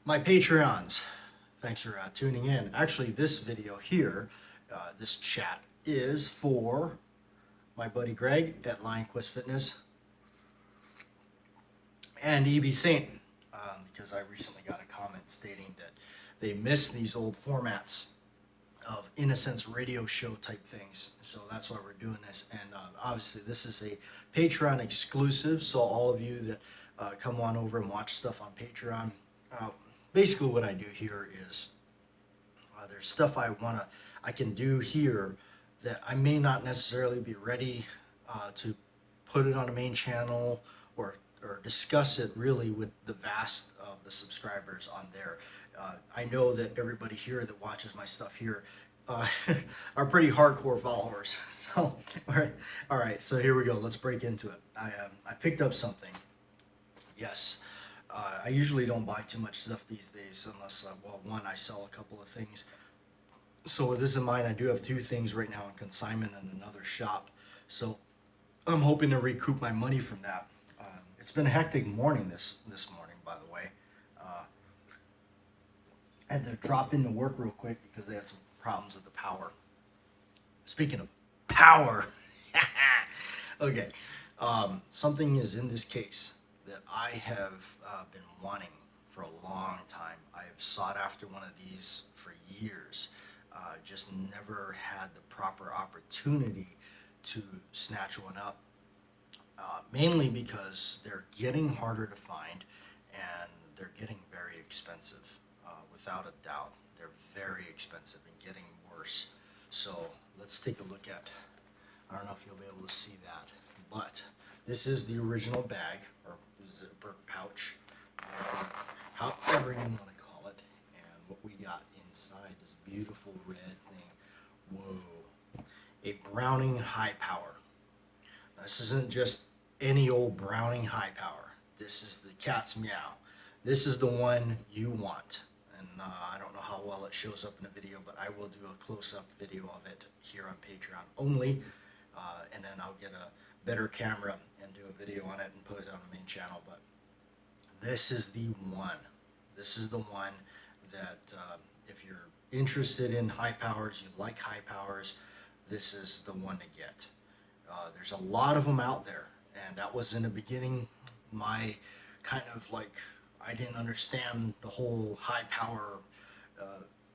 My Patreons, thanks for tuning in. Actually, this video here, this chat, is for my buddy Greg at Lionquest Fitness and EB Saint, because I recently got a comment stating that they miss these old formats of in a sense radio show type things. So that's why we're doing this. And obviously this is a Patreon exclusive, so all of you that come on over and watch stuff on Patreon, basically what I do here is there's stuff I can do here that I may not necessarily be ready to put it on a main channel or discuss it really with the vast of the subscribers on there. I know that everybody here that watches my stuff here are pretty hardcore followers. So, all right. So here we go. Let's break into it. I picked up something. Yes. I usually don't buy too much stuff these days unless, well, one, I sell a couple of things. So with this in mind, I do have two things right now on consignment in another shop. So I'm hoping to recoup my money from that. It's been a hectic morning this morning, by the way. I had to drop into work real quick because they had some problems with the power. Speaking of power, okay, something is in this case that I have been wanting for a long time. I have sought after one of these for years. Just never had the proper opportunity to snatch one up. Mainly because they're getting harder to find and they're getting very expensive. Without a doubt, they're very expensive and getting worse. So let's take a look at, I don't know if you'll be able to see that, but this is the original bag or zipper pouch, however you want to call it. And what we got inside this beautiful red thing. Whoa, a Browning High Power. This isn't just any old Browning High Power. This is the cat's meow. This is the one you want. And I don't know how well it shows up in the video, but I will do a close-up video of it here on Patreon only. And then I'll get a better camera and do a video on it and put it on the main channel. But this is the one. This is the one that if you're interested in high powers, you like high powers, this is the one to get. There's a lot of them out there, and that was in the beginning my kind of like, I didn't understand the whole high power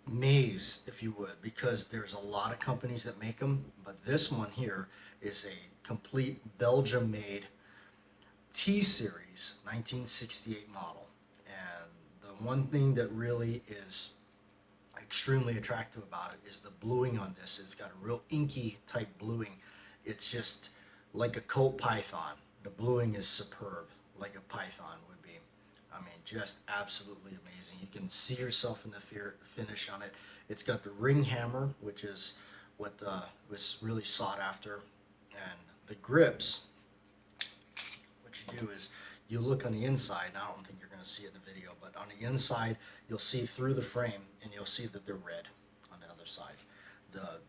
maze, if you would, because there's a lot of companies that make them, but this one here is a complete Belgium-made T-Series 1968 model. And the one thing that really is extremely attractive about it is the bluing on this. It's got a real inky type bluing. It's just like a Colt Python. The bluing is superb, like a Python would be. I mean, just absolutely amazing. You can see yourself in the finish on it. It's got the ring hammer, which is what was really sought after. And the grips, what you do is you look on the inside, and I don't think you're going to see it in the video, but on the inside, you'll see through the frame, and you'll see that they're red on the other side.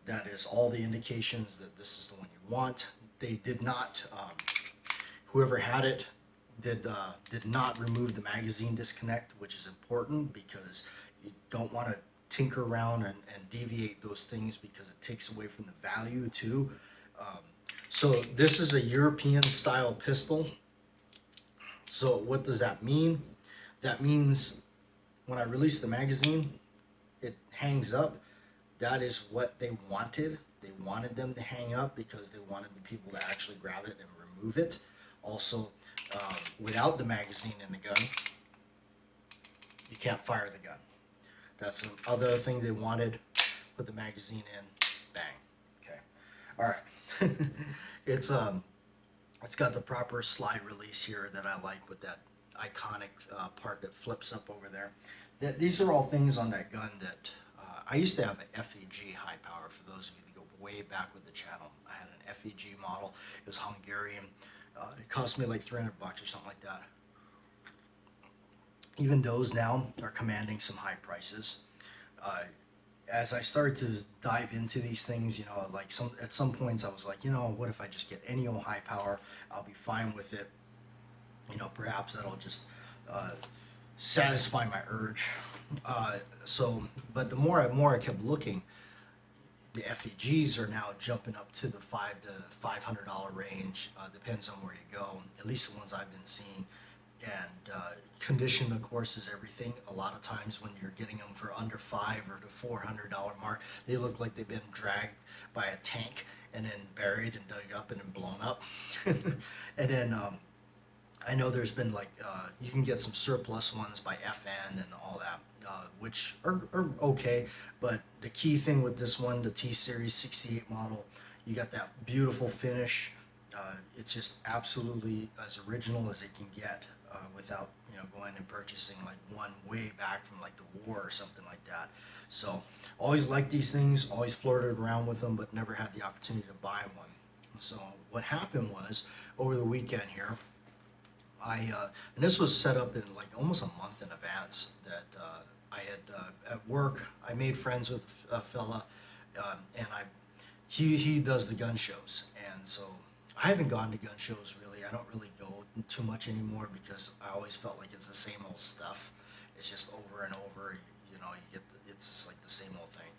That is all the indications that this is the one you want. They did not, whoever had it did not remove the magazine disconnect, which is important because you don't want to tinker around and deviate those things because it takes away from the value too. So this is a European style pistol. So what does that mean? That means when I release the magazine, it hangs up. That is what they wanted. They wanted them to hang up because they wanted the people to actually grab it and remove it. Also, without the magazine in the gun, you can't fire the gun. That's the other thing they wanted. Put the magazine in, bang. Okay, all right. It's got the proper slide release here that I like with that iconic part that flips up over there. These are all things on that gun that I used to have an FEG high power. For those of you that go way back with the channel, I had an FEG model. It was Hungarian. It cost me like $300 or something like that. Even those now are commanding some high prices. As I started to dive into these things, you know, like at some points I was like, you know, what if I just get any old high power? I'll be fine with it. You know, perhaps that'll just satisfy my urge. But the more I kept looking, the FEGs are now jumping up to the $500 range. Depends on where you go. At least the ones I've been seeing. And condition, of course, is everything. A lot of times when you're getting them for under five or the $400 mark, they look like they've been dragged by a tank and then buried and dug up and then blown up. And then I know there's been like you can get some surplus ones by FN and all that, which are okay. But the key thing with this one, the T Series 68 model, you got that beautiful finish. It's just absolutely as original as it can get without going and purchasing like one way back from like the war or something like that. So always liked these things, always flirted around with them, but never had the opportunity to buy one. So what happened was over the weekend here, and this was set up in like almost a month in advance that I had at work. I made friends with a fella, and he does the gun shows, and so I haven't gone to gun shows really. I don't really go too much anymore because I always felt like it's the same old stuff. It's just over and over. It's just like the same old thing,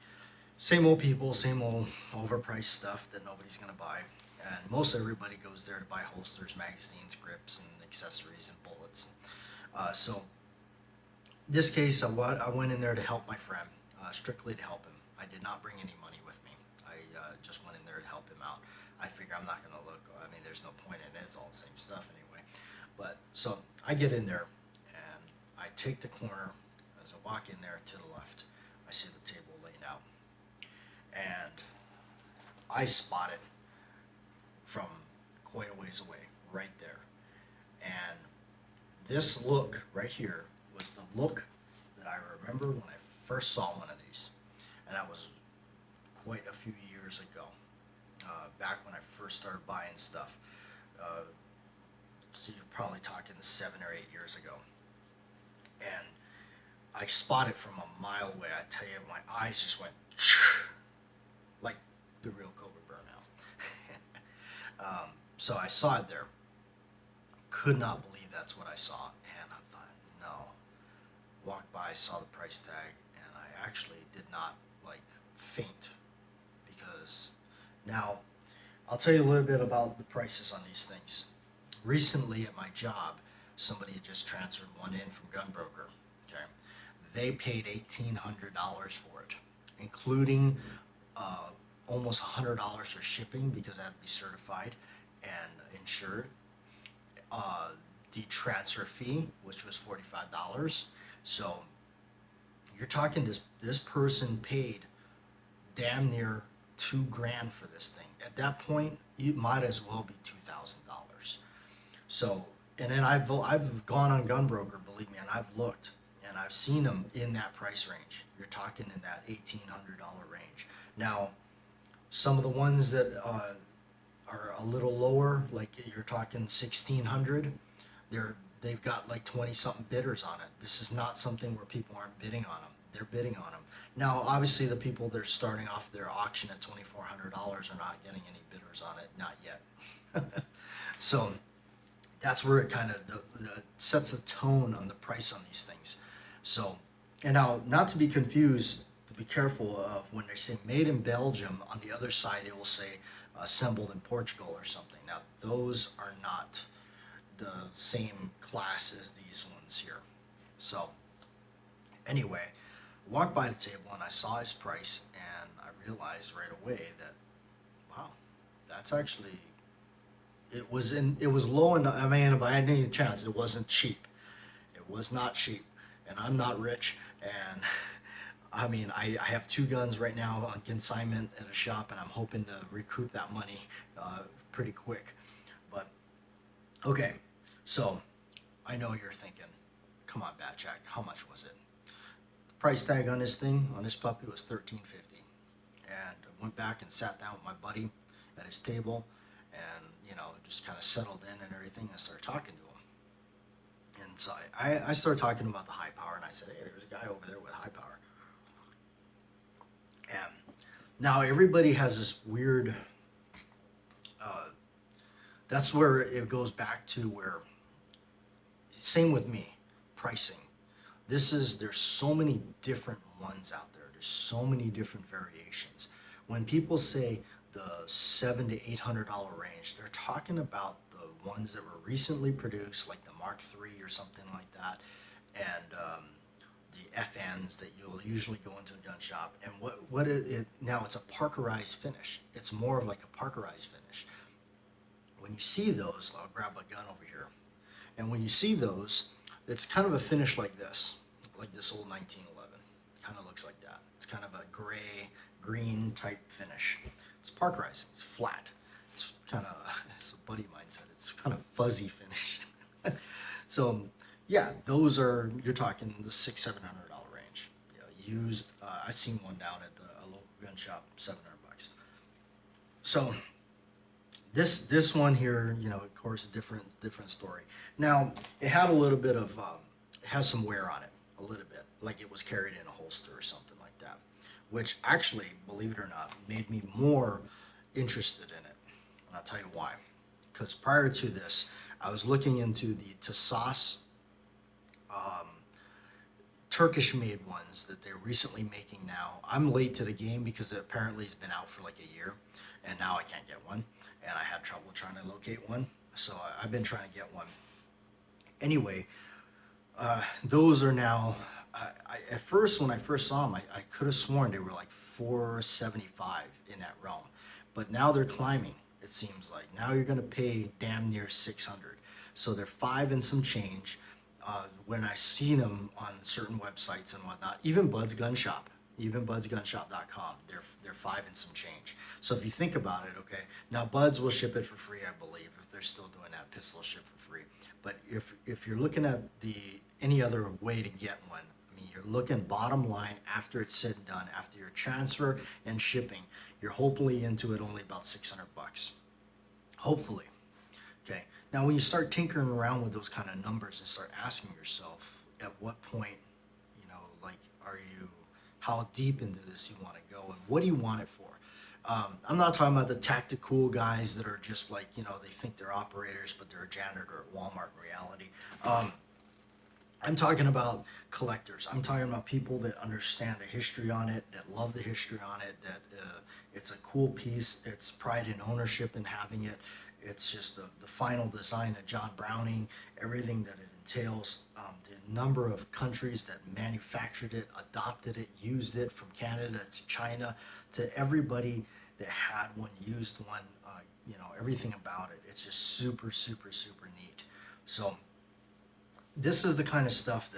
same old people, same old overpriced stuff that nobody's gonna buy. And most everybody goes there to buy holsters, magazines, grips, and accessories and bullets. So this case, I went in there to help my friend, strictly to help him. I did not bring any money with me. I just went in there to help him out. I figure I'm not going to look. I mean, there's no point in it. It's all the same stuff anyway. But so I get in there and I take the corner. As I walk in there to the left, I see the table laying out, and I spot it from quite a ways away, right there. And this look right here was the look that I remember when I first saw one of these. And that was quite a few years ago, back when I first started buying stuff. So you're probably talking 7 or 8 years ago. And I spotted from a mile away. I tell you, my eyes just went like the real Cobra burnout. So I saw it there. Could not believe that's what I saw, and I thought, no. Walked by, saw the price tag, and I actually did not like faint because now I'll tell you a little bit about the prices on these things. Recently at my job, somebody had just transferred one in from Gunbroker. Okay, they paid $1,800 for it, including almost $100 for shipping because it had to be certified and insured. The transfer fee, which was $45. So you're talking this person paid damn near $2,000 for this thing. At that point, it might as well be $2,000. So, and then I've gone on Gunbroker, believe me, and I've looked and I've seen them in that price range. You're talking in that $1,800 range. Now, some of the ones that are a little lower, like you're talking 1,600. They've got like 20 something bidders on it. This is not something where people aren't bidding on them. They're bidding on them. Now, obviously, the people that are starting off their auction at $2,400 are not getting any bidders on it, not yet. So that's where it kind of sets the tone on the price on these things. So, and now, not to be confused, to be careful of when they say made in Belgium, on the other side it will say assembled in Portugal or something. Now, those are not the same class as these ones here. So anyway, walked by the table and I saw his price and I realized right away that, wow, that's actually, it was low enough. I mean, by any chance, it wasn't cheap. It was not cheap, and I'm not rich, and I mean, I have 2 guns right now on consignment at a shop, and I'm hoping to recoup that money pretty quick. But okay, so I know you're thinking, come on, Bat Jack, how much was it? The price tag on this thing, on this puppy, was $13.50, and I went back and sat down with my buddy at his table, and just kind of settled in and everything, and started talking to him. And so I started talking about the high power, and I said, hey, there's a guy over there with high power. And now everybody has this weird, that's where it goes back to where, same with me, pricing. There's so many different ones out there. There's so many different variations. When people say the $700 to $800 range, they're talking about the ones that were recently produced, like the Mark III or something like that, and the FNs that you'll usually go into a gun shop. And what it now, it's a Parkerized finish. It's more of like a Parkerized finish. When you see those, I'll grab a gun over here. And when you see those, it's kind of a finish like this old 1911. Kind of looks like that. It's kind of a gray, green type finish. It's Parkerized. It's flat. It's kind of, as a buddy of mine said, it's kind of fuzzy finish. So, yeah, those are, you're talking the $600-700 range. Yeah, used, I seen one down at a local gun shop, $700. So, this one here, of course, different story. Now, it had a little bit of, it has some wear on it, a little bit, like it was carried in a holster or something like that, which actually, believe it or not, made me more interested in it. And I'll tell you why. Because prior to this, I was looking into the Tasas um, Turkish-made ones that they're recently making now. I'm late to the game because it apparently has been out for like a year, and now I can't get one, and I had trouble trying to locate one, so I've been trying to get one. Anyway, those are now, at first, when I first saw them, I could have sworn they were like 475 in that realm, but now they're climbing, it seems like. Now you're going to pay damn near 600. So they're five and some change. When I see them on certain websites and whatnot, even Bud's Gun Shop, even budsgunshop.com, they're five and some change. So if you think about it, okay, now Buds will ship it for free, I believe, if they're still doing that. Pistol ship for free. But if you're looking at any other way to get one, I mean, you're looking bottom line after it's said and done, after your transfer and shipping, you're hopefully into it only about 600 bucks. Hopefully. Okay. Now, when you start tinkering around with those kind of numbers and start asking yourself, at what point, like, how deep into this you want to go, and what do you want it for? I'm not talking about the tactical guys that are just like, they think they're operators, but they're a janitor at Walmart in reality. I'm talking about collectors. I'm talking about people that understand the history on it, that love the history on it, that it's a cool piece. It's pride in ownership in having it. It's just the final design of John Browning, everything that it entails, the number of countries that manufactured it, adopted it, used it, from Canada to China to everybody that had one, used one, everything about it. It's just super, super, super neat. So this is the kind of stuff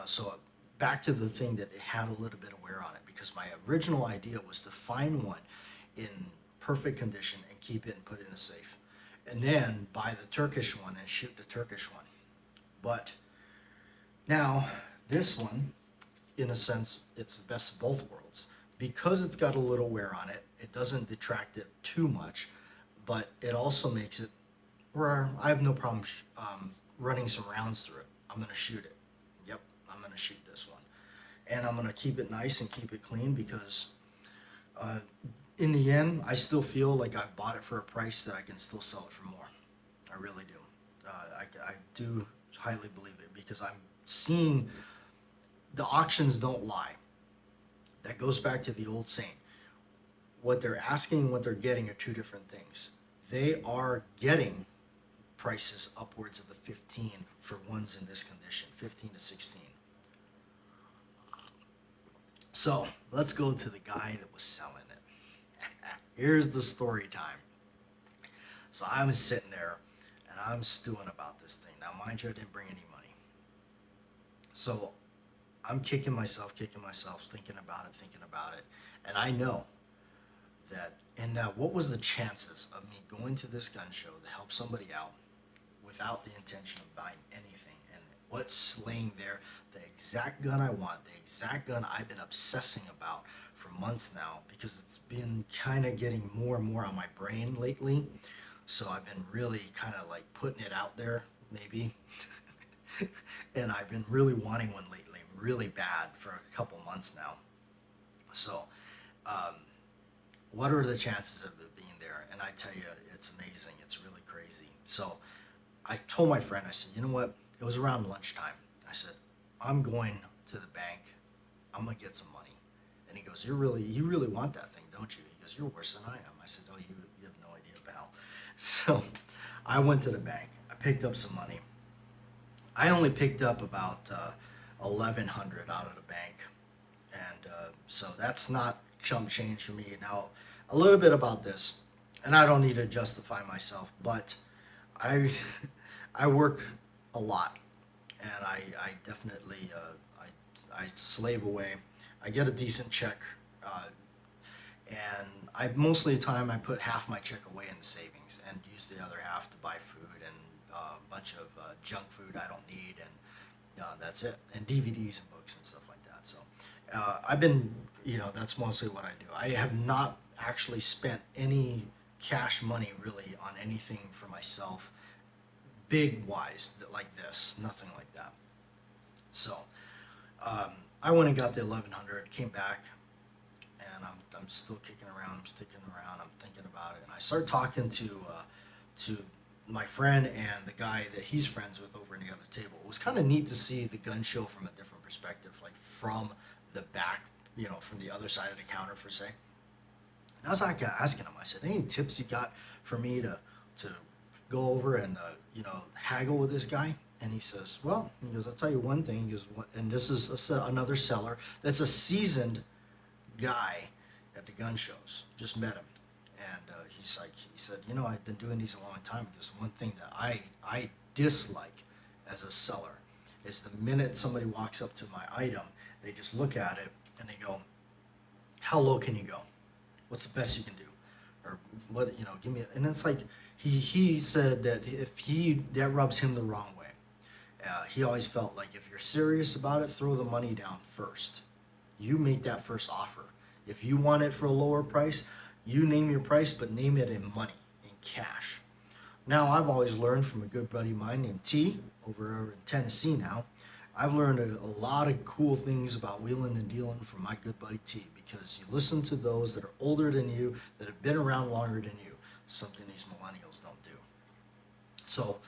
so back to the thing that it had a little bit of wear on it, because my original idea was to find one in perfect condition and keep it and put it in a safe, and then buy the Turkish one and shoot the Turkish one. But now this one, in a sense, it's the best of both worlds, because it's got a little wear on it. It doesn't detract it too much, but it also makes it where I have no problem running some rounds through it. I'm going to shoot it. Yep, I'm going to shoot this one. And I'm going to keep it nice and keep it clean, because in the end, I still feel like I bought it for a price that I can still sell it for more. I really do. I do highly believe it, because I'm seeing the auctions don't lie. That goes back to the old saying. What they're asking and what they're getting are two different things. They are getting prices upwards of the 15 for ones in this condition, 15 to 16. So let's go to the guy that was selling it. Here's the story time. So I'm sitting there and I'm stewing about this thing. Now, mind you, I didn't bring any money. So I'm kicking myself, thinking about it. And I know that, and what was the chances of me going to this gun show to help somebody out without the intention of buying anything? And what's laying there, the exact gun I want, the exact gun I've been obsessing about for months now, because it's been kind of getting more and more on my brain lately. So I've been really kind of like putting it out there, maybe. And I've been really wanting one lately, really bad, for a couple months now. So, what are the chances of it being there? And I tell you, it's amazing. It's really crazy. So I told my friend, I said, you know what? It was around lunchtime. I said, I'm going to the bank. I'm gonna get some money. And he goes, you really want that thing, don't you? He goes, you're worse than I am. I said, oh, you have no idea, pal. So I went to the bank. I picked up some money. I only picked up about 1,100 out of the bank, and so that's not chump change for me. Now, a little bit about this, and I don't need to justify myself, but I I work a lot, and I definitely I slave away. I get a decent check, uh, and I mostly the time I put half my check away in savings and use the other half to buy food and a bunch of junk food I don't need, and that's it. And DVDs and books and stuff like that. So I've been, that's mostly what I do. I have not actually spent any cash money really on anything for myself, big wise like this, nothing like that. So I went and got the 1,100, came back, and I'm still kicking around. I'm sticking around. I'm thinking about it, and I start talking to my friend and the guy that he's friends with over in the other table. It was kind of neat to see the gun show from a different perspective, like from the back, from the other side of the counter per se. And I was like asking him. I said, "Any tips you got for me to go over and haggle with this guy?" And he says, "Well," he goes, "I'll tell you one thing." He goes, and this is another seller that's a seasoned guy at the gun shows. Just met him, and he said, "I've been doing these a long time. Because one thing that I dislike as a seller is the minute somebody walks up to my item, they just look at it and they go, 'How low can you go? What's the best you can do?' Or what, give me." And it's like he said that that rubs him the wrong way. He always felt like if you're serious about it, throw the money down first. You make that first offer. If you want it for a lower price, you name your price, but name it in money, in cash. Now, I've always learned from a good buddy of mine named T over in Tennessee now. I've learned a lot of cool things about wheeling and dealing from my good buddy T, because you listen to those that are older than you, that have been around longer than you, something these millennials don't do. So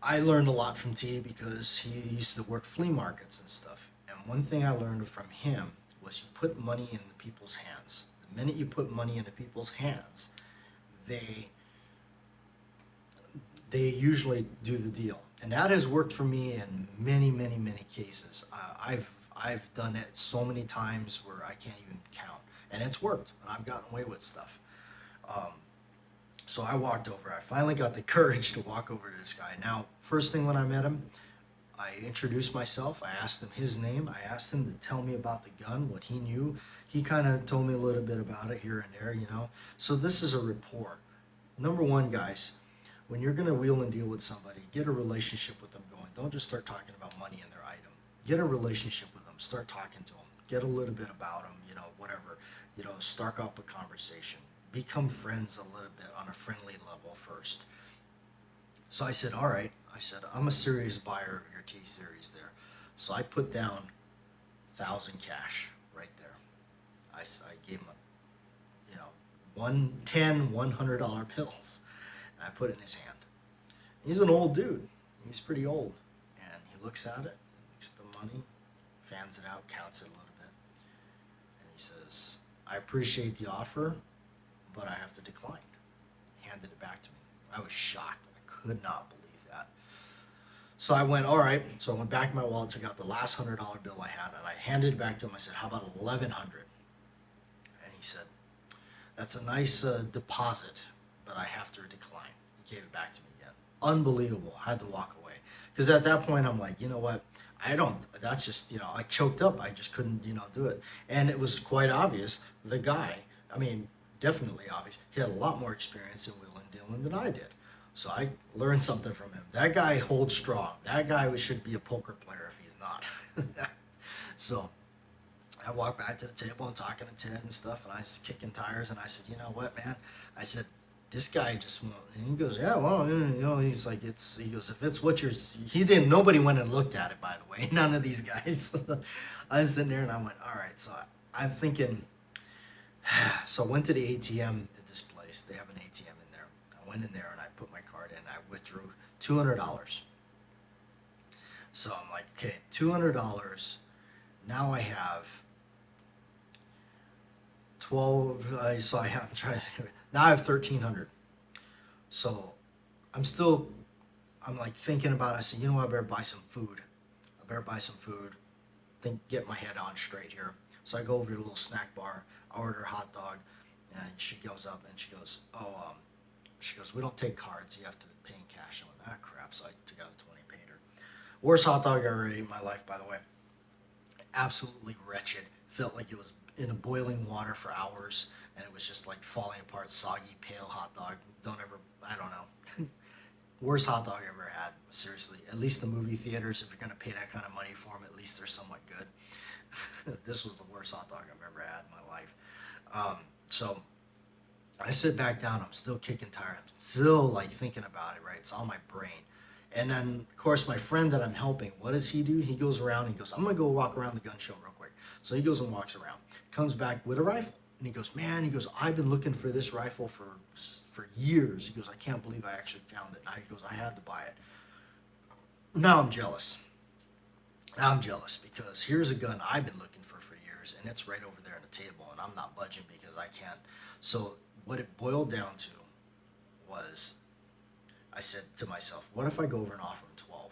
I learned a lot from T because he used to work flea markets and stuff. And one thing I learned from him was you put money in the people's hands. The minute you put money into people's hands, they usually do the deal. And that has worked for me in many, many, many cases. I've done it so many times where I can't even count. And it's worked. And I've gotten away with stuff. So I walked over. I finally got the courage to walk over to this guy. Now, first thing when I met him, I introduced myself. I asked him his name. I asked him to tell me about the gun, what he knew. He kind of told me a little bit about it here and there. So this is a rapport. Number one, guys, when you're going to wheel and deal with somebody, get a relationship with them going. Don't just start talking about money and their item. Get a relationship with them. Start talking to them. Get a little bit about them, whatever. Start up a conversation. Become friends a little bit on a friendly level first. So I said, all right. I said, I'm a serious buyer of your T-Series there. So I put down 1,000 cash right there. I gave him $100 bills. And I put it in his hand. He's an old dude. He's pretty old. And he looks at it, looks at the money, fans it out, counts it a little bit. And he says, I appreciate the offer, but I have to decline. He handed it back to me. I was shocked. I could not believe that. So I went, all right. So I went back in my wallet, took out the last $100 bill I had, and I handed it back to him. I said, how about 1,100? And he said, that's a nice deposit, but I have to decline. He gave it back to me again. Unbelievable. I had to walk away. Because at that point, I'm like, you know what? That's just, I choked up. I just couldn't, do it. And it was quite obvious. The guy, definitely obvious. He had a lot more experience in wheeling and dealing than I did. So I learned something from him. That guy holds strong. That guy should be a poker player if he's not. So I walked back to the table and talking to Ted and stuff, and I was kicking tires, and I said, you know what, man? I said, this guy just won't. And he goes, yeah, well, he's like, he goes, if it's what nobody went and looked at it, by the way, none of these guys. I was sitting there and I went, all right, so I'm thinking, so I went to the ATM at this place. They have an ATM in there. I went in there and I put my card in. I withdrew $200. So I'm like, okay, $200. Now I have 12. So I have, I'm trying to, now I have 1,300. So I'm still, I'm like thinking about it. I said, you know what, I better buy some food. I better buy some food. Get my head on straight here. So I go over to the little snack bar. I order a hot dog, and she goes up and she goes, she goes, we don't take cards. You have to pay in cash. I'm like, ah, crap. So I took out a 20 and paid her. Worst hot dog I ever ate in my life, by the way. Absolutely wretched. Felt like it was in a boiling water for hours, and it was just like falling apart, soggy, pale hot dog. Don't ever, I don't know. Worst hot dog I ever had. Seriously, at least the movie theaters, if you're gonna pay that kind of money for them, at least they're somewhat good. This was the worst hot dog I've ever had in my life. So I sit back down. I'm still kicking tires. I'm still like thinking about it. Right, it's on my brain. And then, of course, my friend that I'm helping, what does he do? He goes around. He goes, I'm gonna go walk around the gun show real quick. So he goes and walks around. Comes back with a rifle, and he goes, man. He goes, I've been looking for this rifle for years. He goes, I can't believe I actually found it. Now he goes, I had to buy it. Now I'm jealous. I'm jealous because here's a gun I've been looking for years, and it's right over there on the table, and I'm not budging because I can't. So what it boiled down to was, I said to myself, what if I go over and offer him 12?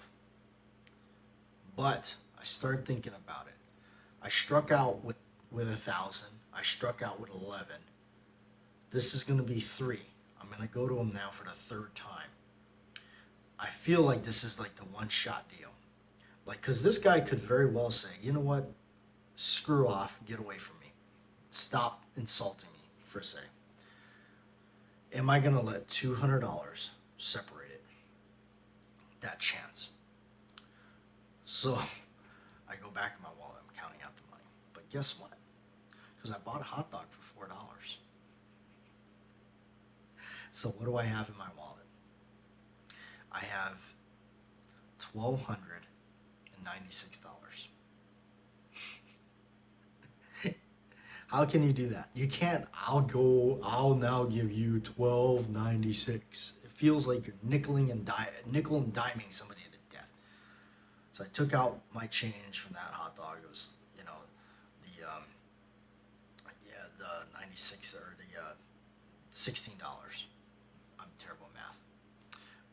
But I started thinking about it. I struck out with 1,000. I struck out with 11. This is going to be 3. I'm going to go to him now for the 3rd time. I feel like this is like the one-shot deal. Like, because this guy could very well say, you know what, screw off, get away from me. Stop insulting me, for say. Am I going to let $200 separate it? That chance. So I go back in my wallet, I'm counting out the money. But guess what? Because I bought a hot dog for $4. So what do I have in my wallet? I have $1,296. How can you do that? You can't. I'll now give you $12.96. It feels like you're nickel and diming somebody to death. So I took out my change from that hot dog. It was, the 96 or the $16. I'm terrible at math.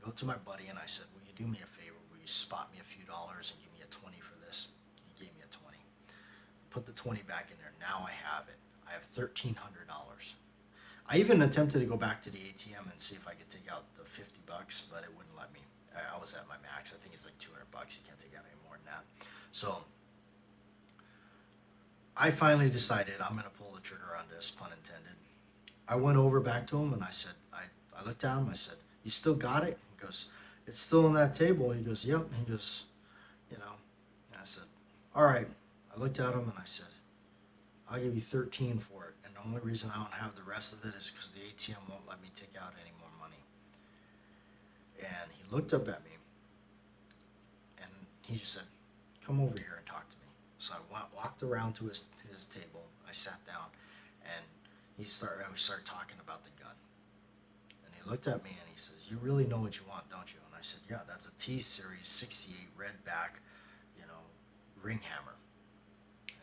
Go to my buddy and I said, will you do me a favor? Will you spot me a few dollars and give me a 20 for this? He gave me a 20. Put the 20 back in there. Now I have it. I have $1,300. I even attempted to go back to the ATM and see if I could take out the $50, but it wouldn't let me. I was at my max. I think it's like $200. You can't take out any more than that. So I finally decided I'm going to pull the trigger on this, pun intended. I went over back to him and I said, I looked at him. I said, you still got it? He goes, it's still on that table. He goes, yep. He goes, And I said, all right. I looked at him and I said, I'll give you 13 for it. And the only reason I don't have the rest of it is because the ATM won't let me take out any more money. And he looked up at me and he just said, come over here and talk to me. So I walked around to his table. I sat down and I started talking about the gun. And he looked at me and he says, you really know what you want, don't you? And I said, yeah, that's a T-Series 68 red back, ring hammer. And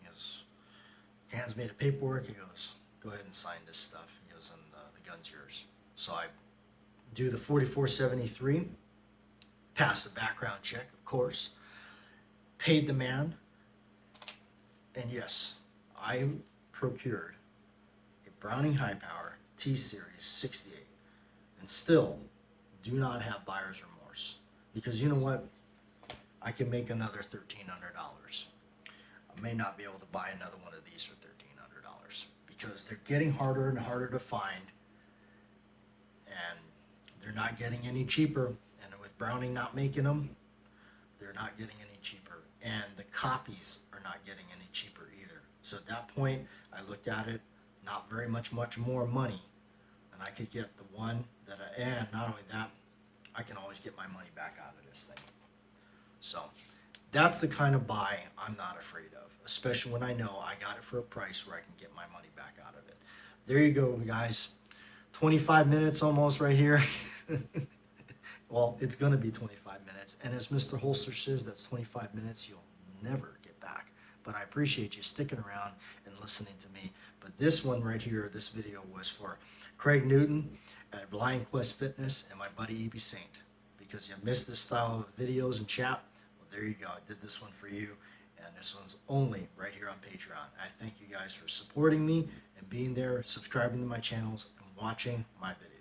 he goes, hands me the paperwork. He goes, go ahead and sign this stuff. He goes, and the gun's yours. So I do the 4473, pass the background check, of course, paid the man, and yes, I procured a Browning High Power T-Series 68, and still do not have buyer's remorse. Because you know what? I can make another $1,300. I may not be able to buy another one of these for $1,300 because they're getting harder and harder to find, and they're not getting any cheaper. And with Browning not making them, they're not getting any cheaper, and the copies are not getting any cheaper either. So at that point, I looked at it, not very much more money, and I could get the one and not only that, I can always get my money back out of this thing. So that's the kind of buy I'm not afraid of, especially when I know I got it for a price where I can get my money back out of it. There you go, guys. 25 minutes almost right here. Well, it's going to be 25 minutes. And as Mr. Holster says, that's 25 minutes you'll never get back. But I appreciate you sticking around and listening to me. But this one right here, this video was for Craig Newton at Blind Quest Fitness and my buddy E.B. Saint. Because you missed this style of videos and chat, well, there you go. I did this one for you. And this one's only right here on Patreon. I thank you guys for supporting me and being there, subscribing to my channels, and watching my videos.